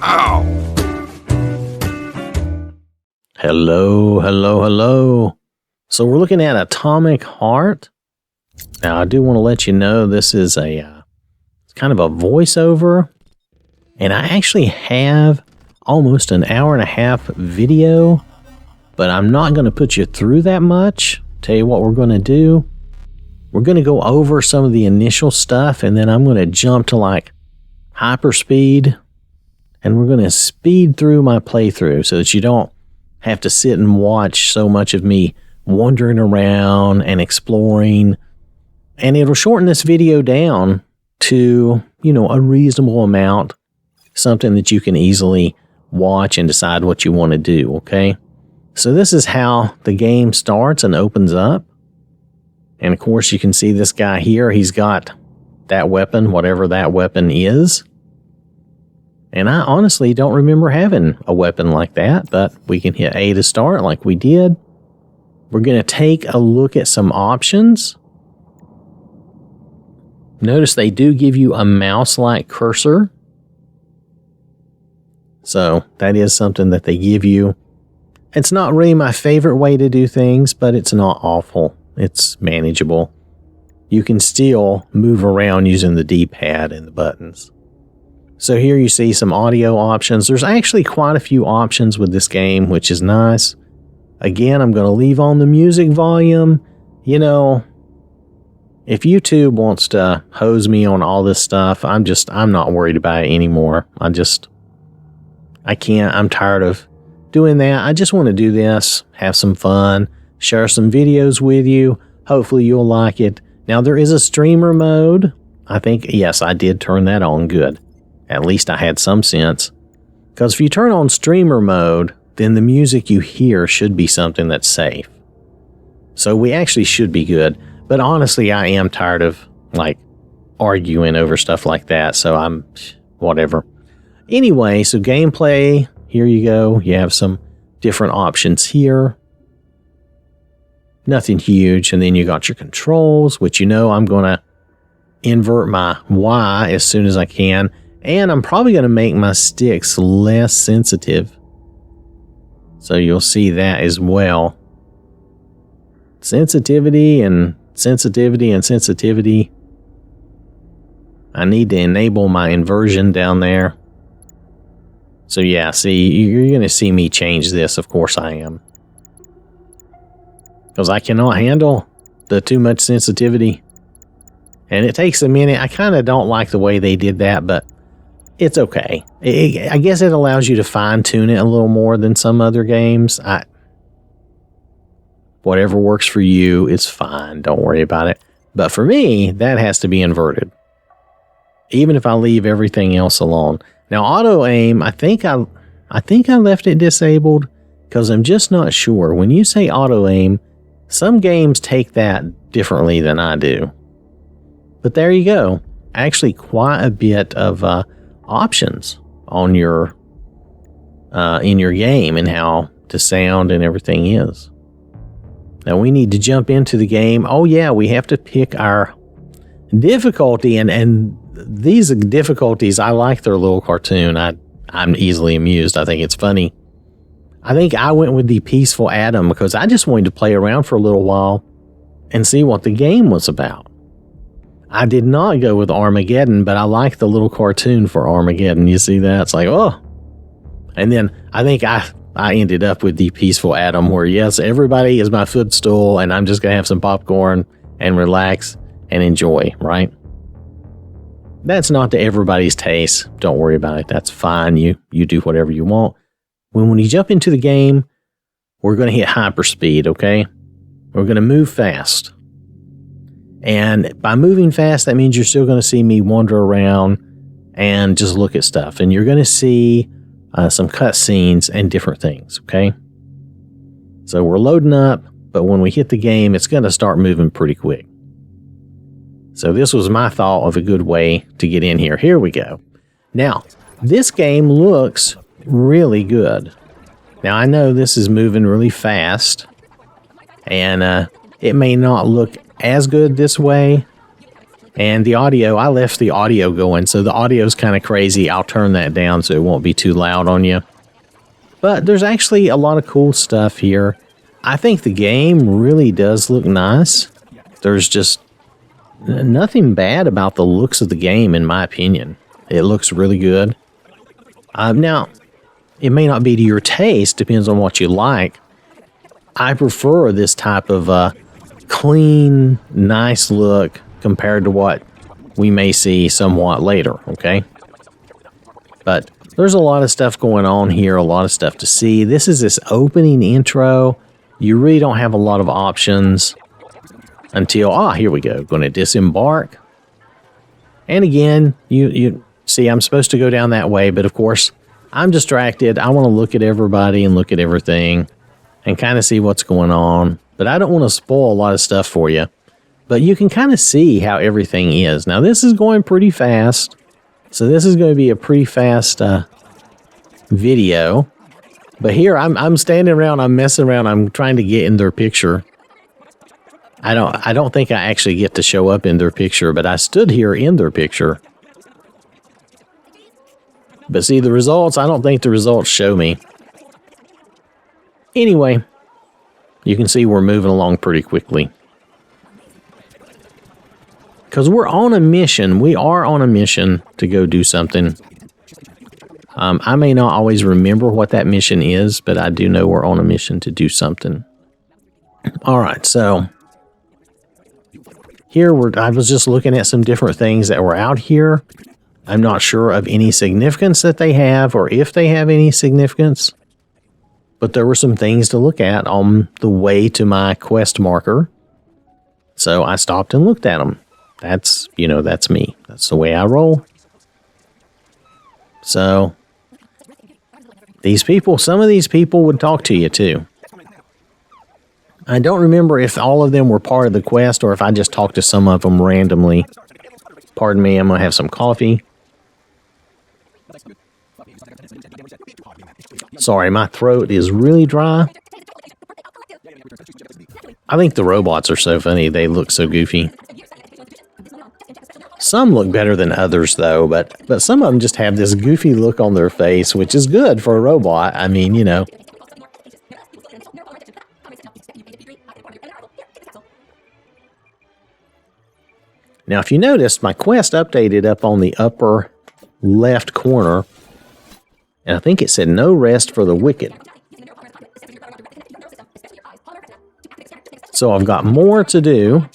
Ow! Hello. So we're looking at Atomic Heart. Now, I do want to let you know this is it's kind of a voiceover. And I actually have almost an hour and a half video, but I'm not going to put you through that much. Tell you what we're going to do. We're going to go over some of the initial stuff, and then I'm going to jump to like hyperspeed, and we're going to speed through my playthrough so that you don't have to sit and watch so much of me wandering around and exploring. And it'll shorten this video down to, a reasonable amount, something that you can easily watch and decide what you want to do, okay? So this is how the game starts and opens up. And of course, you can see this guy here. He's got that weapon, whatever that weapon is. And I honestly don't remember having a weapon like that, but we can hit A to start like we did. We're going to take a look at some options. Notice they do give you a mouse-like cursor. So that is something that they give you. It's not really my favorite way to do things, but it's not awful. It's manageable. You can still move around using the D-pad and the buttons. So here you see some audio options. There's actually quite a few options with this game, which is nice. Again, I'm going to leave on the music volume. If YouTube wants to hose me on all this stuff, I'm not worried about it anymore. I can't. I'm tired of doing that. I just want to do this, have some fun, share some videos with you. Hopefully you'll like it. Now there is a streamer mode. I think, yes, I did turn that on. Good. At least I had some sense. Because if you turn on streamer mode, then the music you hear should be something that's safe. So we actually should be good. But honestly, I am tired of arguing over stuff like that. So I'm whatever. Anyway, so gameplay, here you go. You have some different options here. Nothing huge. And then you got your controls, which I'm going to invert my Y as soon as I can. And I'm probably going to make my sticks less sensitive. So you'll see that as well. Sensitivity and sensitivity and sensitivity. I need to enable my inversion down there. So yeah, see, you're going to see me change this. Of course I am. Because I cannot handle the too much sensitivity. And it takes a minute. I kind of don't like the way they did that, but it's okay. I guess it allows you to fine-tune it a little more than some other games. Whatever works for you is fine. Don't worry about it. But for me, that has to be inverted. Even if I leave everything else alone. Now, auto-aim, I think I left it disabled because I'm just not sure. When you say auto-aim, some games take that differently than I do. But there you go. Actually, quite a bit of options on your in your game and how the sound and everything is. Now we need to jump into the game. Oh yeah, we have to pick our difficulty, and these difficulties, I like their little cartoon. I'm easily amused. I think it's funny. I think I went with the Peaceful Atom because I just wanted to play around for a little while and see what the game was about. I did not go with Armageddon, but I like the little cartoon for Armageddon. You see that? It's like, oh. And then I think I ended up with the Peaceful Atom where, yes, everybody is my footstool and I'm just going to have some popcorn and relax and enjoy, right? That's not to everybody's taste. Don't worry about it. That's fine. You do whatever you want. When you jump into the game, we're going to hit hyperspeed, okay? We're going to move fast. And by moving fast, that means you're still going to see me wander around and just look at stuff. And you're going to see some cutscenes and different things, okay? So we're loading up, but when we hit the game, it's going to start moving pretty quick. So this was my thought of a good way to get in here. Here we go. Now, this game looks really good. Now, I know this is moving really fast, and it may not look as good this way, And the audio, I left the audio going, so the audio's kind of crazy. I'll turn that down so it won't be too loud on you. But there's actually a lot of cool stuff here. I think the game really does look nice. There's just nothing bad about the looks of the game, in my opinion. It looks really good. Now, it may not be to your taste, depends on what you like. I prefer this type of clean, nice look compared to what we may see somewhat later, okay? But there's a lot of stuff going on here, a lot of stuff to see. This is this opening intro. You really don't have a lot of options until, here we go, going to disembark. And again, you see I'm supposed to go down that way, but of course, I'm distracted. I want to look at everybody and look at everything and kind of see what's going on. But I don't want to spoil a lot of stuff for you. But you can kind of see how everything is. Now, this is going pretty fast. So this is going to be a pretty fast video. But here, I'm standing around, I'm messing around, I'm trying to get in their picture. I don't think I actually get to show up in their picture, but I stood here in their picture. But see, the results, I don't think the results show me. Anyway, you can see we're moving along pretty quickly. Because we're on a mission. We are on a mission to go do something. I may not always remember what that mission is, but I do know we're on a mission to do something. All right, so here I was just looking at some different things that were out here. I'm not sure of any significance that they have or if they have any significance. But there were some things to look at on the way to my quest marker. So I stopped and looked at them. That's me. That's the way I roll. So some of these people would talk to you too. I don't remember if all of them were part of the quest or if I just talked to some of them randomly. Pardon me, I'm going to have some coffee. Sorry, my throat is really dry. I think the robots are so funny. They look so goofy. Some look better than others, though, but some of them just have this goofy look on their face, which is good for a robot. I mean, you know. Now, if you notice, my quest updated up on the upper left corner, and I think it said no rest for the wicked. So I've got more to do.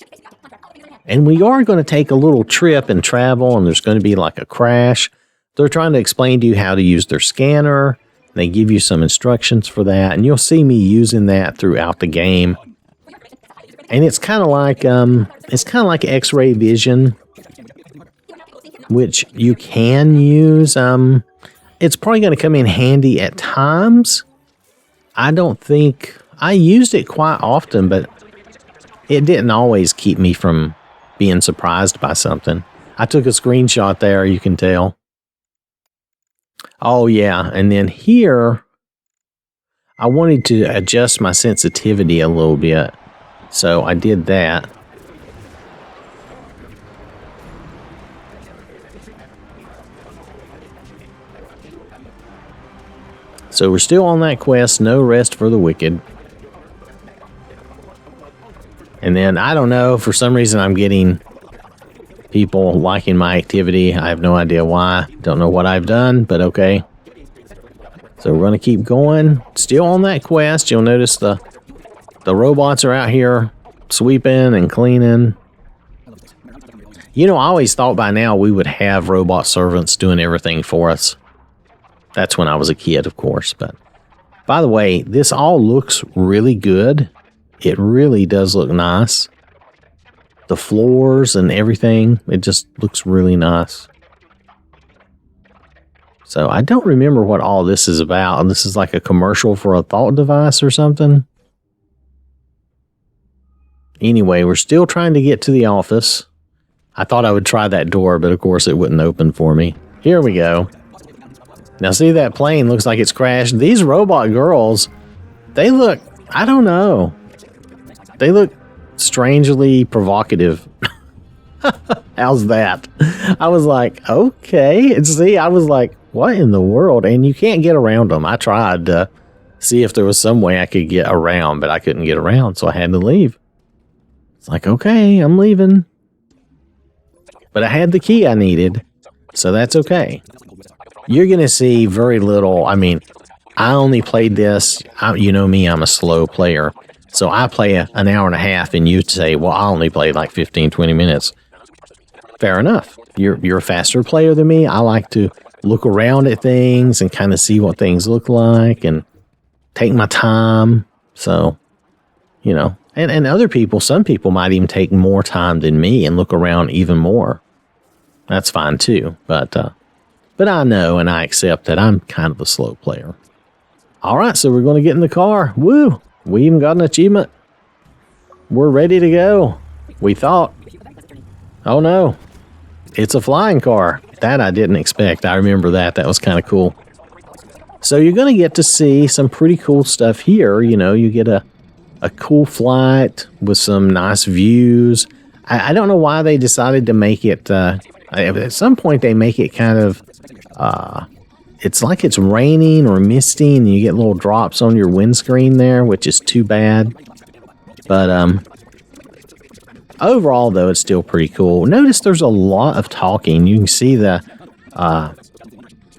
And we are going to take a little trip and travel, and there's going to be like a crash. They're trying to explain to you how to use their scanner. They give you some instructions for that, and you'll see me using that throughout the game. And it's kind of like X-ray vision, which you can use. It's probably going to come in handy at times. I don't think I used it quite often, but it didn't always keep me from being surprised by something. I took a screenshot there, you can tell. Oh yeah, and then here, I wanted to adjust my sensitivity a little bit. So I did that. So we're still on that quest, no rest for the wicked. And then, I don't know, for some reason I'm getting people liking my activity. I have no idea why. Don't know what I've done, but okay. So we're going to keep going. Still on that quest. You'll notice the robots are out here sweeping and cleaning. You know, I always thought by now we would have robot servants doing everything for us. That's when I was a kid, of course. But by the way, this all looks really good. It really does look nice. The floors and everything, it just looks really nice. So I don't remember what all this is about. This is like a commercial for a thought device or something. Anyway, we're still trying to get to the office. I thought I would try that door, but of course it wouldn't open for me. Here we go. Now see, that plane looks like it's crashed. These robot girls, they look, I don't know. They look strangely provocative. How's that? I was like, okay. And see, I was like, what in the world? And you can't get around them. I tried to see if there was some way I could get around, but I couldn't get around, so I had to leave. It's like, okay, I'm leaving. But I had the key I needed, so that's okay. You're going to see very little. I mean, I only played this. You know me, I'm a slow player. So I play an hour and a half, and you'd say, well, I only played like 15, 20 minutes. Fair enough. You're a faster player than me. I like to look around at things and kind of see what things look like and take my time. So, you know, and other people, some people might even take more time than me and look around even more. That's fine too. But I know and I accept that I'm kind of a slow player. All right, so we're going to get in the car. Woo! We even got an achievement. We're ready to go. We thought. Oh no. It's a flying car. That I didn't expect. I remember that. That was kind of cool. So you're going to get to see some pretty cool stuff here. You know, you get a cool flight with some nice views. I don't know why they decided to make it... at some point, they make it kind of... it's like it's raining or misting, and you get little drops on your windscreen there, which is too bad. But overall, though, it's still pretty cool. Notice there's a lot of talking. You can see the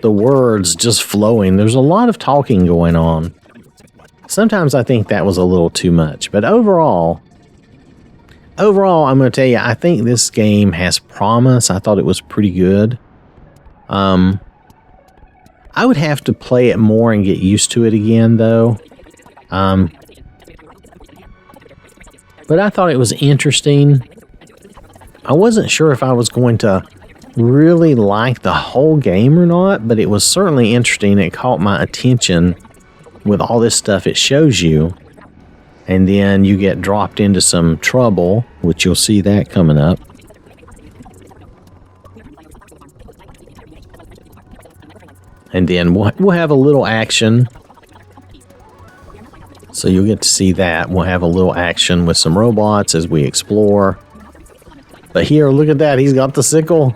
words just flowing. There's a lot of talking going on. Sometimes I think that was a little too much. But overall, I'm going to tell you, I think this game has promise. I thought it was pretty good. I would have to play it more and get used to it again, though. But I thought it was interesting. I wasn't sure if I was going to really like the whole game or not, but it was certainly interesting. It caught my attention with all this stuff it shows you. And then you get dropped into some trouble, which you'll see that coming up. And then we'll have a little action. So you'll get to see that. We'll have a little action with some robots as we explore. But here, look at that. He's got the sickle.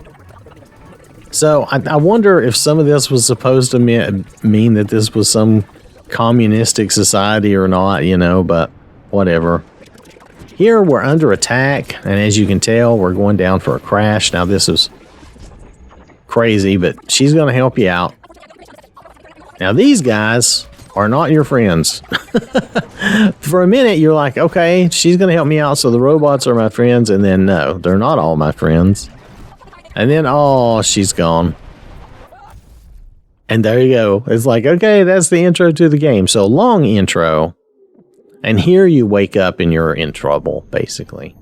So I wonder if some of this was supposed to mean that this was some communistic society or not, you know, but whatever. Here we're under attack, and as you can tell, we're going down for a crash. Now this is crazy, but she's going to help you out. Now these guys are not your friends. For a minute you're like, okay, she's going to help me out, so the robots are my friends, and then no, they're not all my friends. And then, oh, she's gone. And there you go. It's like, okay, that's the intro to the game. So long intro. And here you wake up and you're in trouble, basically.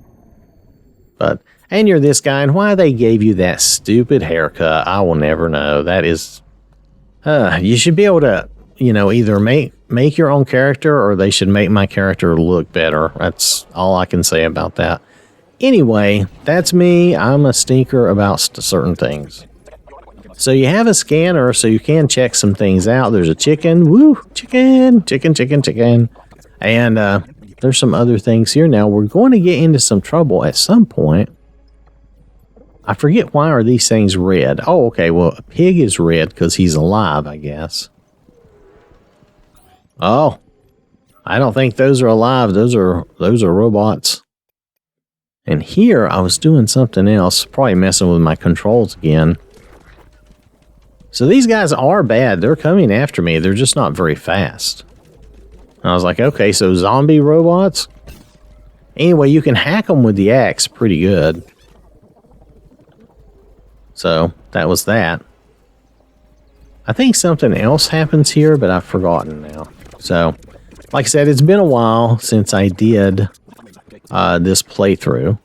And you're this guy, and why they gave you that stupid haircut, I will never know. That is, you should be able to, you know, either make your own character, or they should make my character look better. That's all I can say about that. Anyway, that's me. I'm a stinker about certain things. So you have a scanner, so you can check some things out. There's a chicken. Woo! Chicken. And there's some other things here. Now, we're going to get into some trouble at some point. I forget, why are these things red? Oh, okay. Well, a pig is red because he's alive, I guess. Oh, I don't think those are alive. Those are robots. And here I was doing something else, probably messing with my controls again. So these guys are bad. They're coming after me. They're just not very fast. And I was like, okay, so zombie robots? Anyway, you can hack them with the axe pretty good. So that was that. I think something else happens here, but I've forgotten now. So, like I said, it's been a while since I did this playthrough.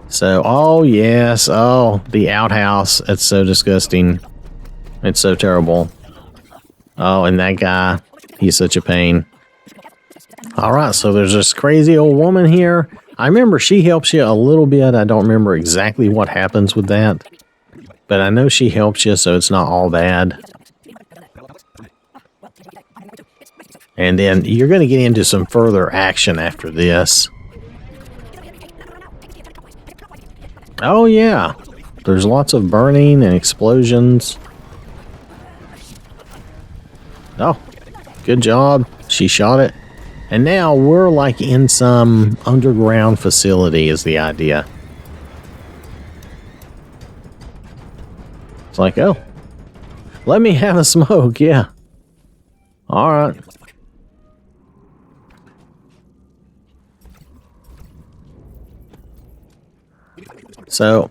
So, oh yes, oh, the outhouse. It's so disgusting. It's so terrible. Oh, and that guy, he's such a pain. Alright, so there's this crazy old woman here. I remember she helps you a little bit. I don't remember exactly what happens with that. But I know she helps you, so it's not all bad. And then you're going to get into some further action after this. Oh, yeah. There's lots of burning and explosions. Oh, good job. She shot it. And now we're like in some underground facility is the idea. It's like, oh, let me have a smoke. Yeah. All right. So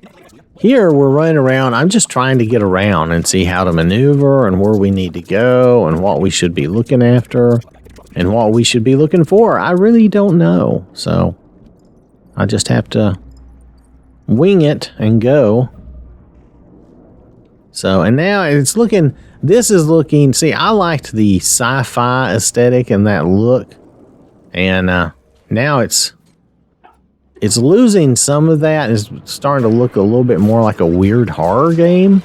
here we're running around. I'm just trying to get around and see how to maneuver and where we need to go and what we should be looking after and what we should be looking for. I really don't know. So I just have to wing it and go. So, and now it's looking, this is looking, see, I liked the sci-fi aesthetic and that look. And now it's losing some of that. It's starting to look a little bit more like a weird horror game.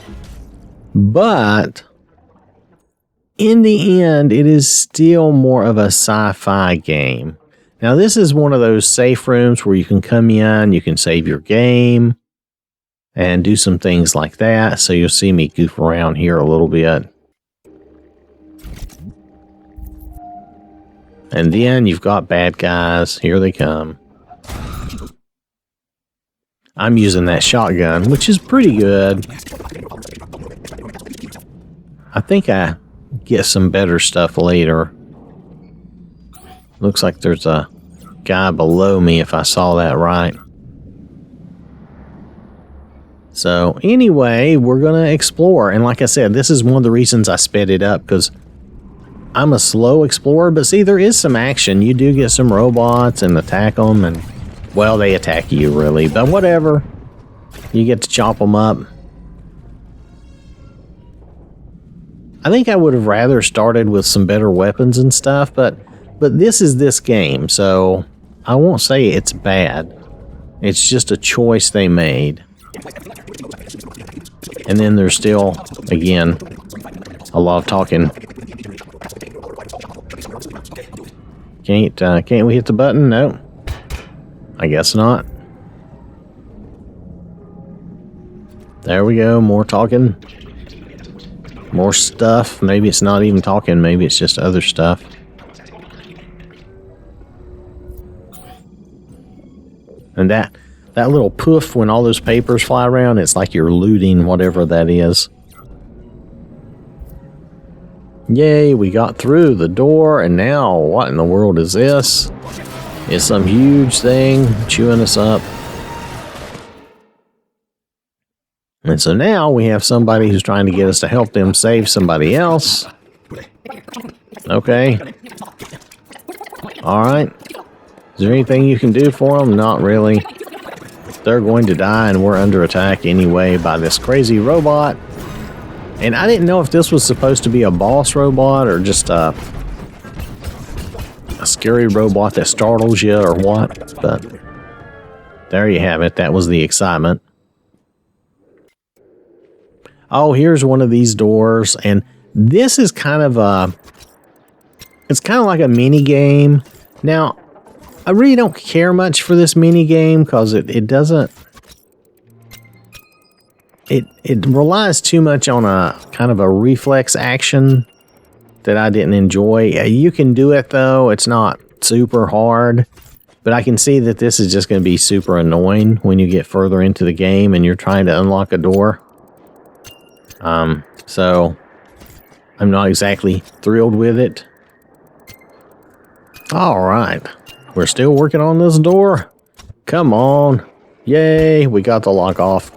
But in the end, it is still more of a sci-fi game. Now, this is one of those safe rooms where you can come in, you can save your game, and do some things like that. So you'll see me goof around here a little bit. And then you've got bad guys. Here they come. I'm using that shotgun, which is pretty good. I think I get some better stuff later. Looks like there's a guy below me if I saw that right. So anyway, we're going to explore. And like I said, this is one of the reasons I sped it up, because I'm a slow explorer. But see, there is some action. You do get some robots and attack them. And, well, they attack you, really. But whatever. You get to chop them up. I think I would have rather started with some better weapons and stuff. But this is this game. So I won't say it's bad. It's just a choice they made. And then there's still, again, a lot of talking. Can't we hit the button? No. I guess not. There we go, more talking. More stuff. Maybe it's not even talking, maybe it's just other stuff. And that little poof when all those papers fly around, it's like you're looting whatever that is. Yay, we got through the door, and now what in the world is this? It's some huge thing chewing us up. And so now we have somebody who's trying to get us to help them save somebody else. Okay. Alright. Is there anything you can do for them? Not really. They're going to die, and we're under attack anyway by this crazy robot. And I didn't know if this was supposed to be a boss robot or just a scary robot that startles you or what. But there you have it. That was the excitement. Oh, here's one of these doors. And this is kind of it's kind of like a mini game. Now, I really don't care much for this mini game because it doesn't. It relies too much on a kind of a reflex action that I didn't enjoy. You can do it though. It's not super hard, but I can see that this is just going to be super annoying when you get further into the game and you're trying to unlock a door. So I'm not exactly thrilled with it. All right. We're still working on this door. Come on. Yay, we got the lock off.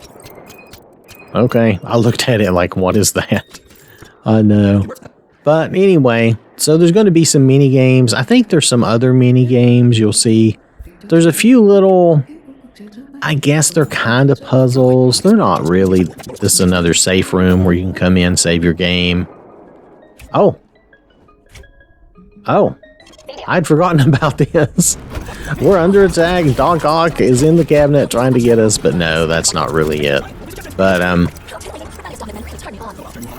Okay, I looked at it like, what is that? I know. But anyway, so there's going to be some mini games. I think there's some other mini games you'll see. There's a few little, I guess they're kind of puzzles. They're not really. This is another safe room where you can come in, save your game. Oh. I'd forgotten about this. We're under attack. Doc Ock is in the cabinet trying to get us, but no, that's not really it. But,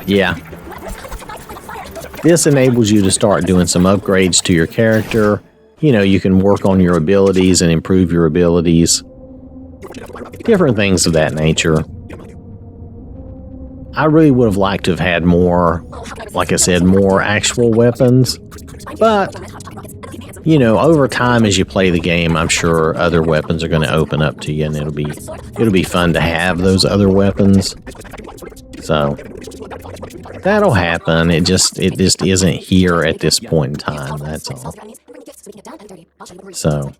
yeah. this enables you to start doing some upgrades to your character. You know, you can work on your abilities and improve your abilities. Different things of that nature. I really would have liked to have had more, like I said, more actual weapons. But, you know, over time as you play the game, I'm sure other weapons are going to open up to you, and it'll be fun to have those other weapons. So that'll happen. It just isn't here at this point in time. That's all. So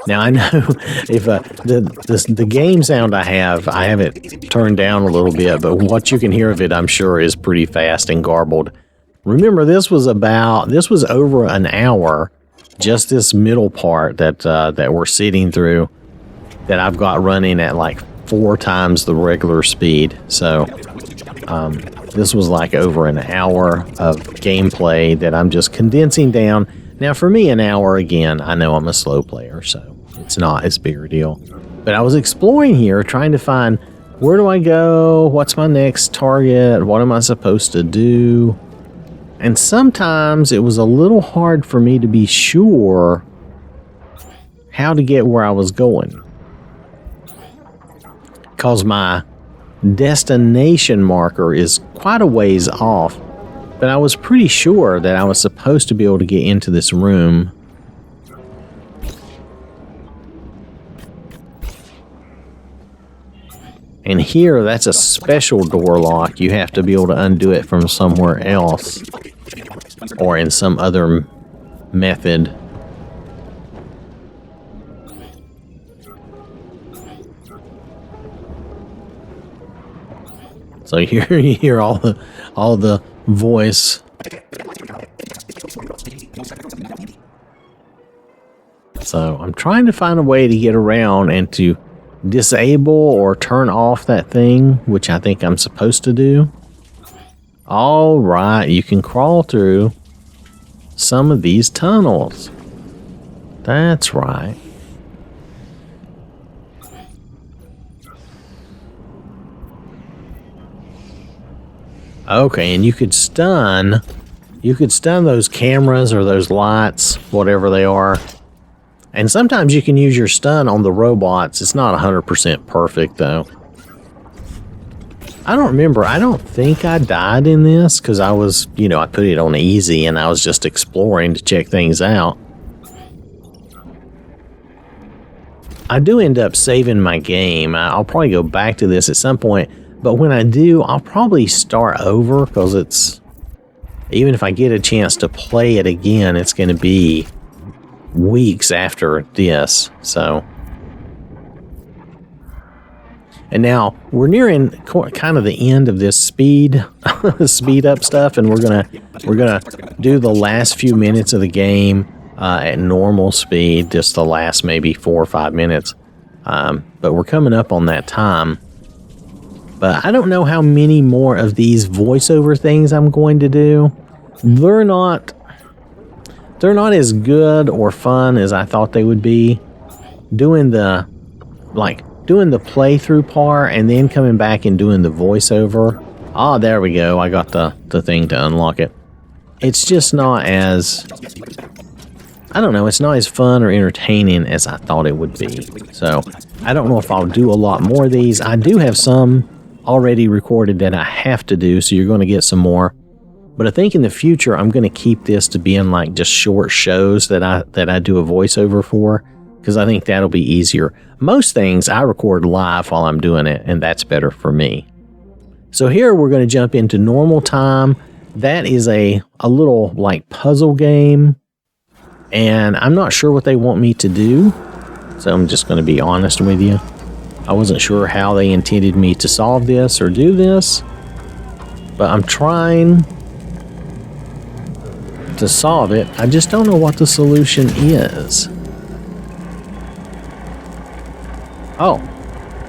now I know if the game sound I have it turned down a little bit, but what you can hear of it, I'm sure, is pretty fast and garbled. Remember, this was over an hour, just this middle part that we're sitting through, that I've got running at like 4 times the regular speed. So this was like over an hour of gameplay that I'm just condensing down. Now, for me, an hour, again, I know I'm a slow player, so it's not as big a deal. But I was exploring here, trying to find, where do I go? What's my next target? What am I supposed to do? And sometimes it was a little hard for me to be sure how to get where I was going, because my destination marker is quite a ways off. But I was pretty sure that I was supposed to be able to get into this room. And here, that's a special door lock. You have to be able to undo it from somewhere else, or in some other method. So here you hear all the voice. So I'm trying to find a way to get around and to disable or turn off that thing, which I think I'm supposed to do. All right, you can crawl through some of these tunnels. That's right. Okay, and you could stun those cameras or those lights, whatever they are. And sometimes you can use your stun on the robots. It's not 100% perfect, though. I don't remember. I don't think I died in this, because I was, you know, I put it on easy and I was just exploring to check things out. I do end up saving my game. I'll probably go back to this at some point. But when I do, I'll probably start over, because it's, even if I get a chance to play it again, it's going to be weeks after this. So, and now we're nearing kind of the end of this speed up stuff, and we're gonna do the last few minutes of the game at normal speed, just the last maybe 4 or 5 minutes. But we're coming up on that time. But I don't know how many more of these voiceover things I'm going to do. They're not as good or fun as I thought they would be. Doing the playthrough part and then coming back and doing the voiceover. Ah, there we go. I got the thing to unlock it. It's just not as, I don't know, it's not as fun or entertaining as I thought it would be. So I don't know if I'll do a lot more of these. I do have some already recorded that I have to do, so you're going to get some more. But I think in the future I'm going to keep this to being like just short shows that I do a voiceover for, because I think that'll be easier. Most things I record live while I'm doing it, and that's better for me. So here we're going to jump into normal time. That is a little like puzzle game, and I'm not sure what they want me to do, so I'm just going to be honest with you. I wasn't sure how they intended me to solve this or do this, but I'm trying to solve it. I just don't know what the solution is. Oh,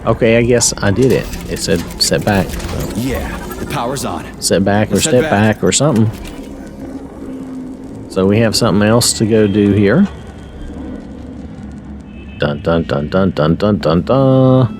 okay, I guess I did it. It said set back. So. Yeah, the power's on. Set back or step back or something. So we have something else to go do here. Dun dun dun dun dun dun dun dun.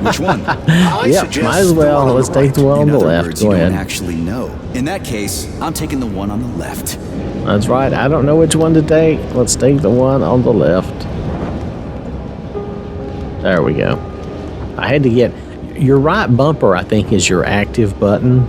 Which one? Yep, might as well. Let's take the one on the left. Words, Go you ahead. don't actually know. In that case, I'm taking the one on the left. That's right. I don't know which one to take. Let's take the one on the left. There we go. I had to get... Your right bumper, I think, is your active button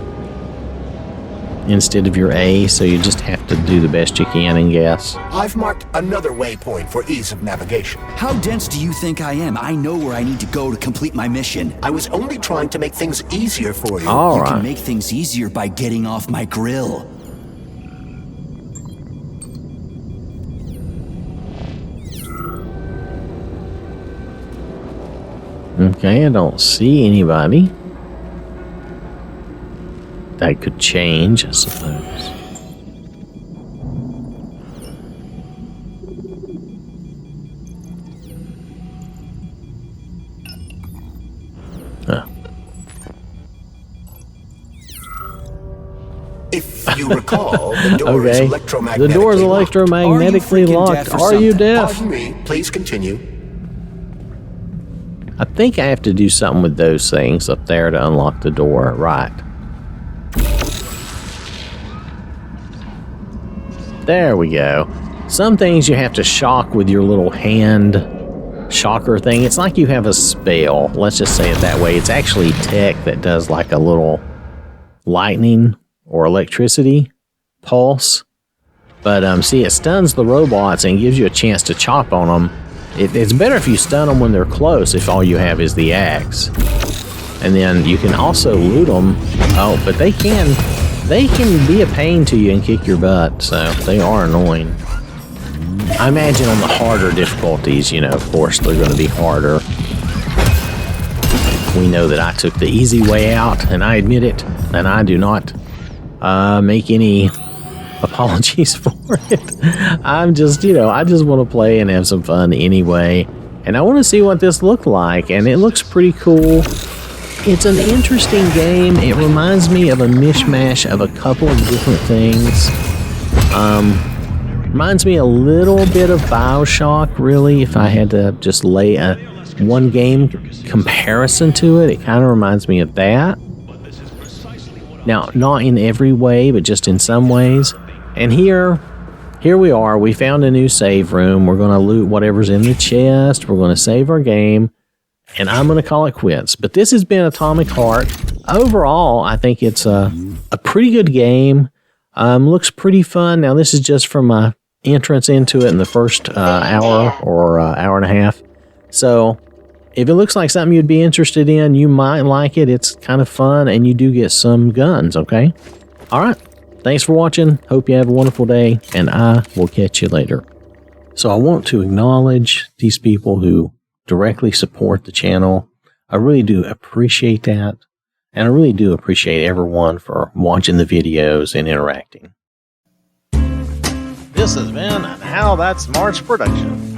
instead of your A, so you just have to do the best you can and guess. I've marked another waypoint for ease of navigation. How dense do you think I am? I know where I need to go to complete my mission. I was only trying to make things easier for you. All You right. can make things easier by getting off my grill. Okay, I don't see anybody. That could change, I suppose. Huh. If you recall, the door is Okay. electromagnetically The door is locked. electromagnetically freaking locked. deaf or Are you something? deaf? Pardon me, please continue. I think I have to do something with those things up there to unlock the door. Right. There we go. Some things you have to shock with your little hand shocker thing. It's like you have a spell. Let's just say it that way. It's actually tech that does like a little lightning or electricity pulse. But see, it stuns the robots and gives you a chance to chop on them. It's better if you stun them when they're close, if all you have is the axe. And then you can also loot them. Oh, but they can be a pain to you and kick your butt, so they are annoying. I imagine on the harder difficulties, you know, of course, they're going to be harder. We know that I took the easy way out, and I admit it, and I do not make any apologies for it. I'm just, you know, I just want to play and have some fun anyway. And I want to see what this looked like, and it looks pretty cool. It's an interesting game. It reminds me of a mishmash of a couple of different things. Reminds me a little bit of BioShock, really, if I had to just lay a one game comparison to it. It kind of reminds me of that. Now, not in every way, but just in some ways. And here we are. We found a new save room. We're going to loot whatever's in the chest. We're going to save our game. And I'm going to call it quits. But this has been Atomic Heart. Overall, I think it's a pretty good game. Looks pretty fun. Now, this is just from my entrance into it in the first hour or hour and a half. So, if it looks like something you'd be interested in, you might like it. It's kind of fun, and you do get some guns, okay? All right. Thanks for watching. Hope you have a wonderful day, and I will catch you later. So, I want to acknowledge these people who directly support the channel. I really do appreciate that. And I really do appreciate everyone for watching the videos and interacting. This has been an OwwThatSmarts production.